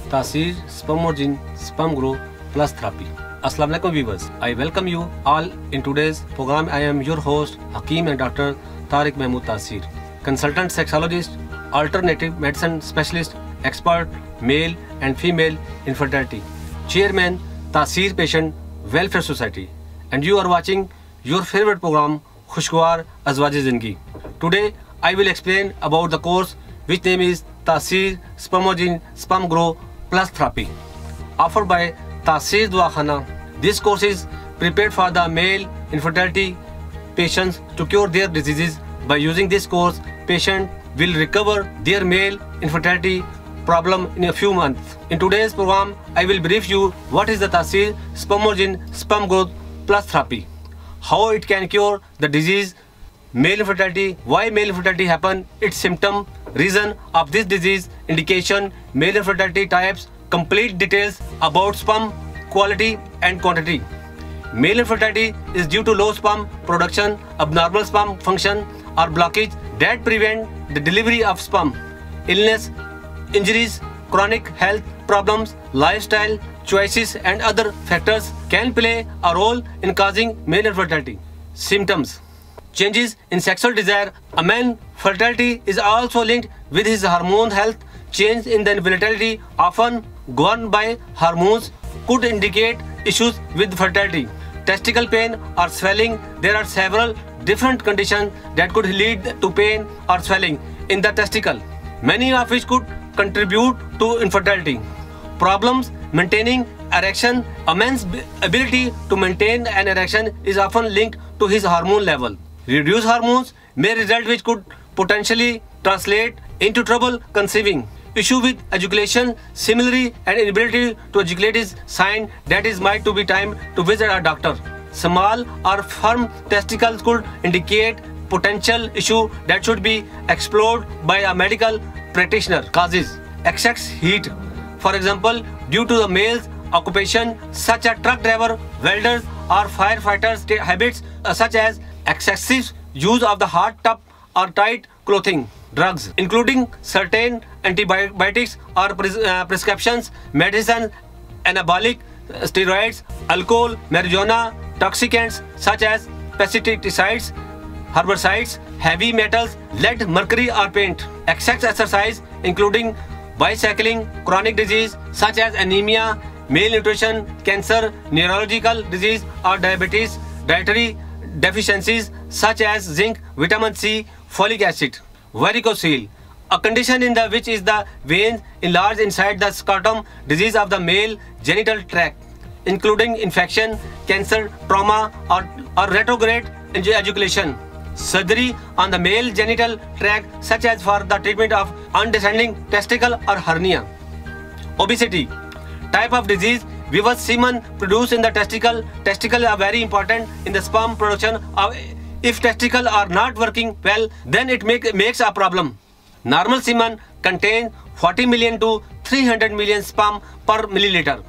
Taseer Spermogene Sperm Growth Plus Therapy. Assalamu alaikum viewers. I welcome you all in today's program. I am your host Hakeem and Dr. Tariq Mahmood Taseer, consultant sexologist, alternative medicine specialist, expert male and female infertility, chairman Taseer Patient Welfare Society, and you are watching your favorite program Khushgwar Azwaaj Zindagi. Today I will explain about the course which name is Taseer Spermogene Sperm Growth Plus Therapy, offered by Taseer Duakhana. This course is prepared for the male infertility patients to cure their diseases. By using this course, patient will recover their male infertility problem in a few months. In today's program, I will brief you what is the Taseer Spermogene Sperm Growth Plus Therapy, how it can cure the disease male infertility, why male infertility happen, its symptom, reason of this disease, indication, male infertility types, complete details about sperm quality and quantity. Male infertility is due to low sperm production, abnormal sperm function or blockage that prevent the delivery of sperm. Illness, injuries, chronic health problems, lifestyle choices and other factors can play a role in causing male infertility. Symptoms: changes in sexual desire. A man's fertility is also linked with his hormone health. Change in the fertility, often governed by hormones, could indicate issues with fertility. Testicle pain or swelling. There are several different conditions that could lead to pain or swelling in the testicle, many of which could contribute to infertility. Problems maintaining erection. A man's ability to maintain an erection is often linked to his hormone level. Reduced hormones may result, which could potentially translate into trouble conceiving. Issue with ejaculation. Similarly, an inability to ejaculate is sign that it might be time to visit a doctor. Small or firm testicles could indicate potential issue that should be explored by a medical practitioner. Causes: excess heat. For example, due to the male's occupation such as truck driver, welders or firefighters, habits such as excessive use of the hot tub or tight clothing. Drugs, including certain antibiotics or prescriptions, medicine, anabolic steroids, alcohol, marijuana, toxicants such as pesticides, herbicides, heavy metals, lead, mercury or paint. Excess exercise, including bicycling, chronic disease such as anemia, malnutrition, cancer, neurological disease or diabetes, dietary deficiencies such as zinc, vitamin C, folic acid. Varicocele, a condition in which is the veins enlarged inside the scrotum, disease of the male genital tract, including infection, cancer, trauma or retrograde ejaculation. Surgery on the male genital tract, such as for the treatment of undescending testicle or hernia. Obesity, type of disease. Viewers, semen produced in the testicle. Testicles are very important in the sperm production. If testicles are not working well, then it makes a problem. Normal semen contains 40 million to 300 million sperm per milliliter.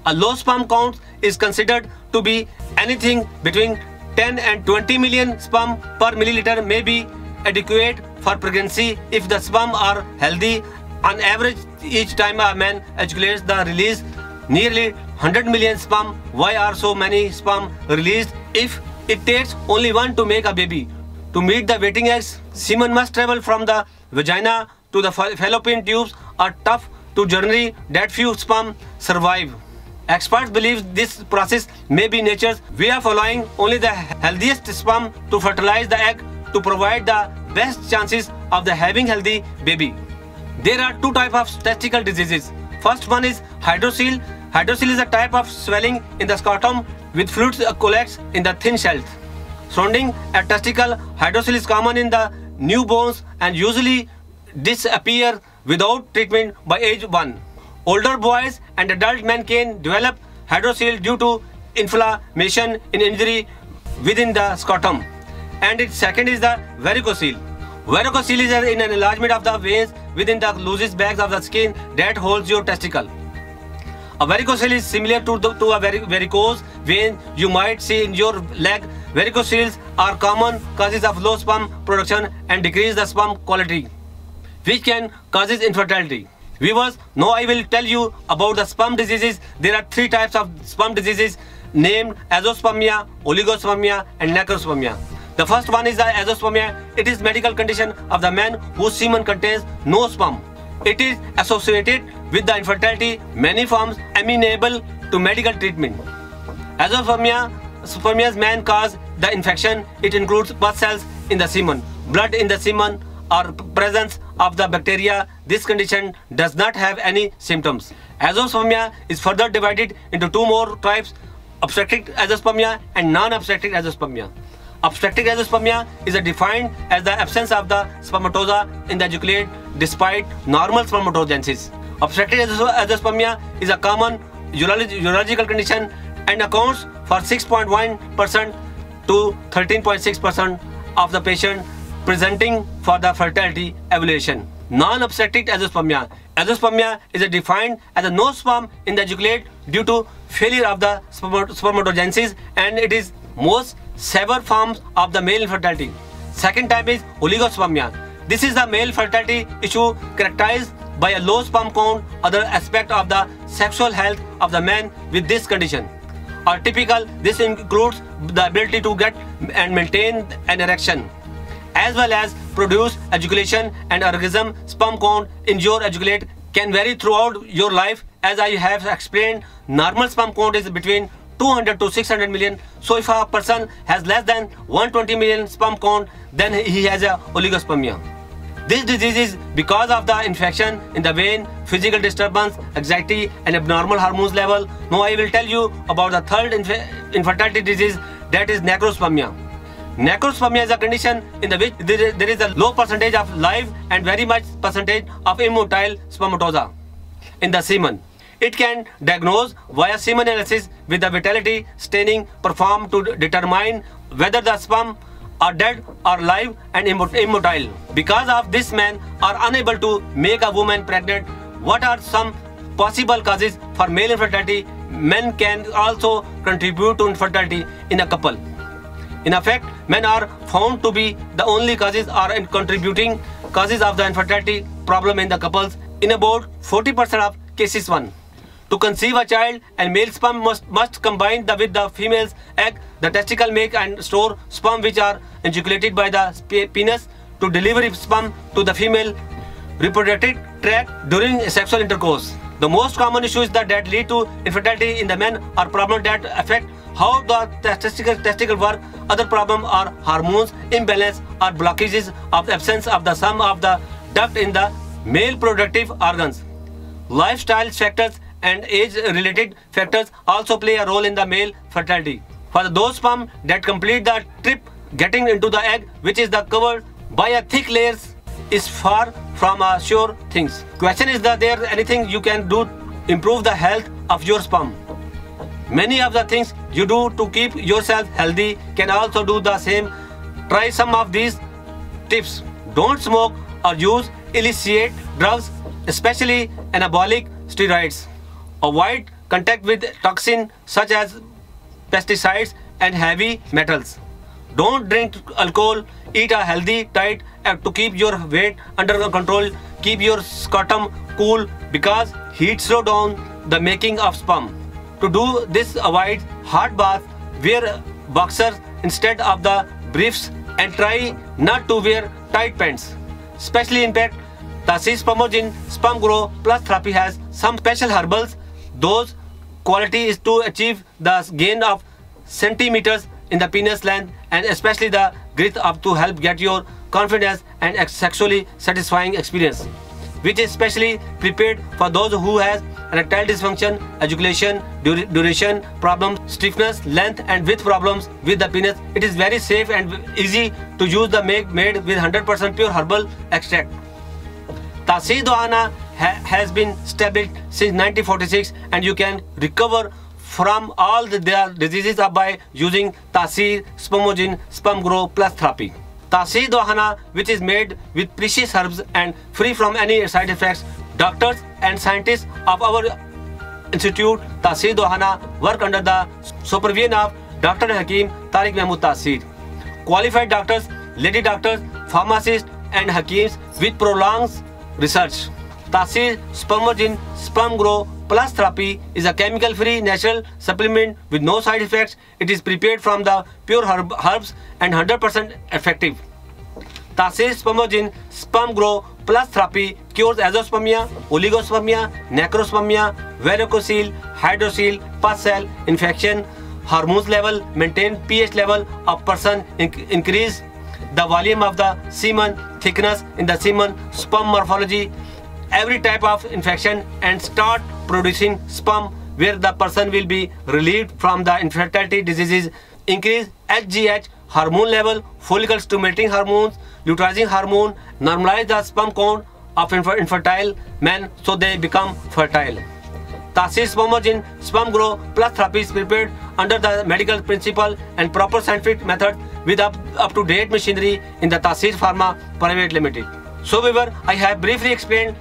A low sperm count is considered to be anything between 10 and 20 million sperm per milliliter may be adequate for pregnancy if the sperm are healthy. On average, each time a man ejaculates, the release nearly 100 million sperm. Why are so many sperm released if it takes only one to make a baby? To meet the waiting eggs, semen must travel from the vagina to the fallopian tubes, are tough to journey that few sperm survive. Experts believe this process may be nature's way of allowing only the healthiest sperm to fertilize the egg to provide the best chances of the having healthy baby. There are two types of testicle diseases. First one is hydrocele. Hydrocele is a type of swelling in the scrotum with fluids collects in the thin cells surrounding a testicle. Hydrocele is common in the newborns and usually disappear without treatment by age 1. Older boys and adult men can develop hydrocele due to inflammation in injury within the scrotum. And its second is the varicocele. Varicocele is an enlargement of the veins within the loosest bags of the skin that holds your testicle. A varicocele is similar to a varicose vein you might see in your leg. Varicoceles are common causes of low sperm production and decrease the sperm quality, which can cause infertility. Viewers, now I will tell you about the sperm diseases. There are 3 types of sperm diseases named azoospermia, oligospermia and necrospermia. The first one is the azoospermia. It is medical condition of the man whose semen contains no sperm. It is associated with the infertility, many forms amenable to medical treatment. Azoospermia's main cause the infection. It includes pus cells in the semen, blood in the semen, or presence of the bacteria. This condition does not have any symptoms. Azoospermia is further divided into 2 more types: obstetric azoospermia and non-obstetric azoospermia. Obstetric azoospermia is defined as the absence of the spermatozoa in the ejaculate despite normal spermatogenesis. Obstetric azoospermia is a common urological condition and accounts for 6.1% to 13.6% of the patient presenting for the fertility evaluation. Non-obstetric azoospermia. Azoospermia is defined as a no sperm in the ejaculate due to failure of the spermatogenesis, and it is most severe forms of the male infertility. Second type is oligospermia. This is the male fertility issue characterized by a low sperm count. Other aspect of the sexual health of the man with this condition are typical. This includes the ability to get and maintain an erection, as well as produce ejaculation and orgasm. Sperm count in your ejaculate can vary throughout your life. As I have explained, normal sperm count is between 200 to 600 million. So if a person has less than 120 million sperm count, then he has a oligospermia. This disease is because of the infection in the vein, physical disturbance, anxiety and abnormal hormones level. Now I will tell you about the third infertility disease, that is necrospermia. Necrospermia is a condition in which there is a low percentage of live and very much percentage of immotile spermatozoa in the semen. It can diagnose via semen analysis with the vitality staining performed to determine whether the sperm are dead or live and immotile. Because of this, men are unable to make a woman pregnant. What are some possible causes for male infertility? Men can also contribute to infertility in a couple. In effect, men are found to be the only causes or contributing causes of the infertility problem in the couples in about 40% of cases. To conceive a child, and male sperm must combine with the female's egg. The testicle make and store sperm which are ejaculated by the penis to deliver sperm to the female reproductive tract during sexual intercourse. The most common issues that lead to infertility in the men are problems that affect how the testicle work. Other problems are hormones imbalance or blockages of absence of the sum of the duct in the male reproductive organs. Lifestyle factors and age-related factors also play a role in the male fertility. For those sperm that complete the trip getting into the egg, which is covered by a thick layers, is far from a sure things. Question is that there anything you can do to improve the health of your sperm? Many of the things you do to keep yourself healthy can also do the same. Try some of these tips. Don't smoke or use illicit drugs, especially anabolic steroids. Avoid contact with toxins such as pesticides and heavy metals. Don't drink alcohol. Eat a healthy diet to keep your weight under control. Keep your scrotum cool because heat slows down the making of sperm. To do this, avoid hot bath, wear boxers instead of the briefs, and try not to wear tight pants. Specially impact Taasir Spermogen Sperm Grow Plus Therapy has some special herbals. Those quality is to achieve the gain of centimeters in the penis length and especially the girth up to help get your confidence and sexually satisfying experience, which is specially prepared for those who has erectile dysfunction, ejaculation, duration problems, stiffness, length and width problems with the penis. It is very safe and easy to use. The made with 100% pure herbal extract. Taasir Dohana has been established since 1946 and you can recover from all their diseases by using Taasir Spermogen Sperm Grow Plus Therapy. Taasir Dohana, which is made with precious herbs and free from any side effects. Doctors and scientists of our institute, Taasir Dohana, work under the supervision of Dr. Hakim Tariq Mahmood Taasir. Qualified doctors, lady doctors, pharmacists and Hakims with prolonged research. Taasir Spermogene Sperm Grow Plus Therapy is a chemical-free natural supplement with no side effects. It is prepared from the pure herbs and 100% effective. Taasir Spermogene Sperm Grow Plus Therapy cures azoospermia, oligospermia, necrospermia, varicocele, hydrocele, pus cell infection, hormones level, maintain pH level of person, increase the volume of the semen, thickness in the semen, sperm morphology, every type of infection, and start producing sperm where the person will be relieved from the infertility diseases, increase HGH, hormone level, follicle stimulating hormones, luteinizing hormone, normalize the sperm count of infertile men so they become fertile. Taasir Spermogene Sperm Grow Plus Therapy is prepared under the medical principle and proper scientific method with up-to-date machinery in the Taasir Pharma Private Limited. So viewer, I have briefly explained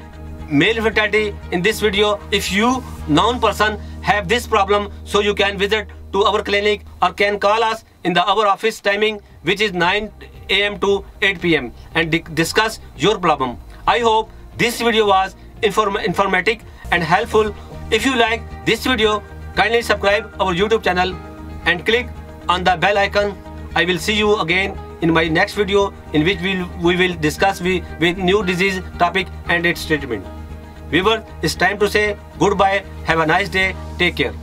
male infertility in this video. If you known person have this problem, so you can visit to our clinic or can call us in our office timing, which is 9 AM to 8 PM, and discuss your problem. I hope this video was informative and helpful. If you like this video, kindly subscribe our YouTube channel and click on the bell icon. I will see you again in my next video, in which we will discuss with new disease topic and its treatment. Viewer, it's time to say goodbye. Have a nice day. Take care.